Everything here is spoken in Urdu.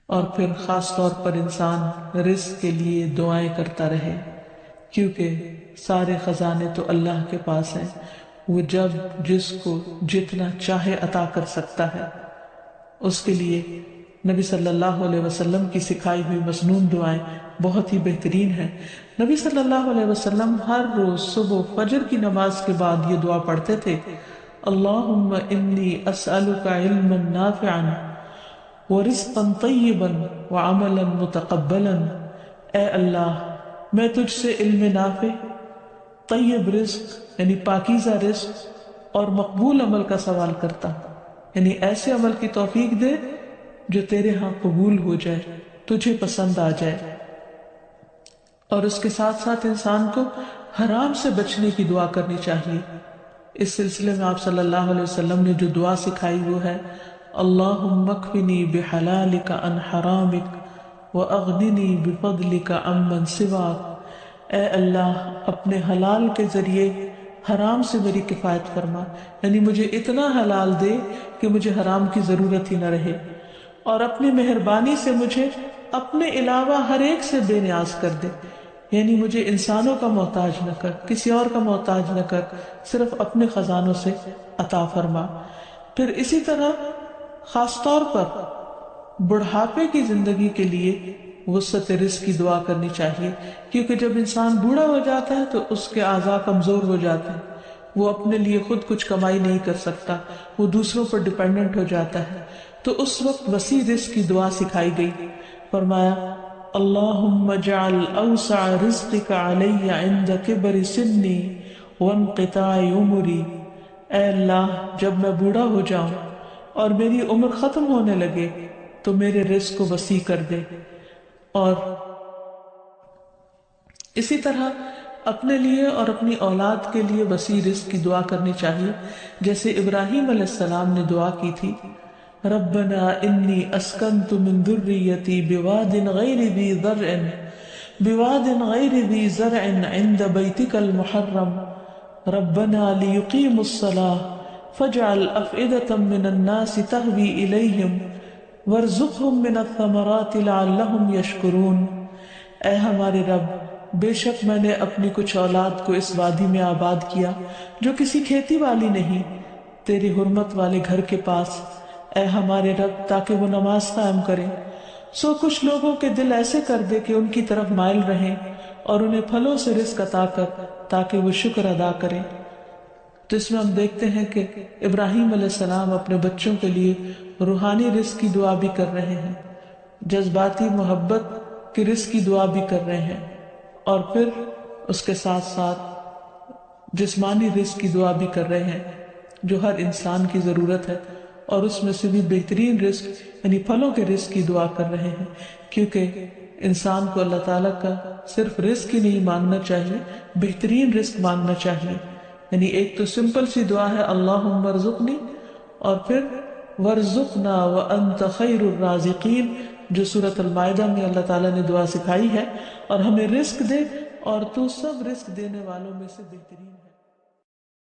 اور پھر خاص طور پر انسان رزق کے لیے دعائیں کرتا رہے، کیونکہ سارے خزانے تو اللہ کے پاس ہیں، وہ جب جس کو جتنا چاہے عطا کر سکتا ہے۔ اس کے لیے نبی صلی اللہ علیہ وسلم کی سکھائی ہوئی مسنون دعائیں بہت ہی بہترین ہیں۔ نبی صلی اللہ علیہ وسلم ہر روز صبح فجر کی نماز کے بعد یہ دعا پڑھتے تھے، اللہم انی اسألک علما نافعا ورزقا طیبا وعملا متقبلا۔ اے اللہ، میں تجھ سے علم نافع، طیب رزق یعنی پاکیزہ رزق اور مقبول عمل کا سوال کرتا ہوں، یعنی ایسے عمل کی توفیق دے جو تیرے ہاں قبول ہو جائے، تجھے پسند آ جائے۔ اور اس کے ساتھ ساتھ انسان کو حرام سے بچنے کی دعا کرنی چاہیے۔ اس سلسلے میں آپ صلی اللہ علیہ وسلم نے جو دعا سکھائی وہ ہے اللہم اکفنی بحلالک عن حرامک واغننی بفضلک عمن سواک۔ اے اللہ، اپنے حلال کے ذریعے حرام سے میری کفایت فرما، یعنی مجھے اتنا حلال دے کہ مجھے حرام کی ضرورت ہی نہ رہے، اور اپنی مہربانی سے مجھے اپنے علاوہ ہر ایک سے بے نیاز کر دے، یعنی مجھے انسانوں کا محتاج نہ کر، کسی اور کا محتاج نہ کر، صرف اپنے خزانوں سے عطا فرما۔ پھر اسی طرح خاص طور پر بڑھاپے کی زندگی کے لیے وسعت رزق کی دعا کرنی چاہیے، کیونکہ جب انسان بوڑھا ہو جاتا ہے تو اس کے اعضاء کمزور ہو جاتے ہیں، وہ اپنے لیے خود کچھ کمائی نہیں کر سکتا، وہ دوسروں پر ڈیپینڈنٹ ہو جاتا ہے، تو اس وقت وسیع رزق کی دعا سکھائی گئی۔ فرمایا اللہم اجعل اوسع رزقک علی عند کبر سنی وانقطاع عمری۔ اے اللہ، جب میں بوڑھا ہو جاؤں اور میری عمر ختم ہونے لگے تو میرے رزق کو وسیع کر دے۔ اور اسی طرح اپنے لیے اور اپنی اولاد کے لیے وسیع رزق کی دعا کرنی چاہیے، جیسے ابراہیم علیہ السلام نے دعا کی تھی ربنا انی اسکنت من ذریتی بواد غیر ذی زرع عند بیتک المحرم ربنا لیقیموا الصلاة فاجعل افئدة من الناس تہوی الیہم وارزقہم من الثمرات لعلہم یشکرون۔ اے ہمارے رب، بے شک میں نے اپنی کچھ اولاد کو اس وادی میں آباد کیا جو کسی کھیتی والی نہیں، تیری حرمت والے گھر کے پاس، اے ہمارے رب، تاکہ وہ نماز قائم کریں۔ سو کچھ لوگوں کے دل ایسے کر دے کہ ان کی طرف مائل رہیں، اور انہیں پھلوں سے رزق عطا کر تاکہ وہ شکر ادا کریں۔ تو اس میں ہم دیکھتے ہیں کہ ابراہیم علیہ السلام اپنے بچوں کے لیے روحانی رزق کی دعا بھی کر رہے ہیں، جذباتی محبت کی رزق کی دعا بھی کر رہے ہیں، اور پھر اس کے ساتھ ساتھ جسمانی رزق کی دعا بھی کر رہے ہیں جو ہر انسان کی ضرورت ہے، اور اس میں سے بھی بہترین رزق یعنی پھلوں کے رزق کی دعا کر رہے ہیں، کیونکہ انسان کو اللہ تعالیٰ کا صرف رزق ہی نہیں مانگنا چاہیے، بہترین رزق مانگنا چاہیے۔ یعنی ایک تو سمپل سی دعا ہے اللہم ارزقنی، اور پھر ورزقنا وانت خیر الرازقین، جو سورۃ المائدہ میں اللہ تعالیٰ نے دعا سکھائی ہے، اور ہمیں رزق دے اور تو سب رزق دینے والوں میں سے بہترین ہے۔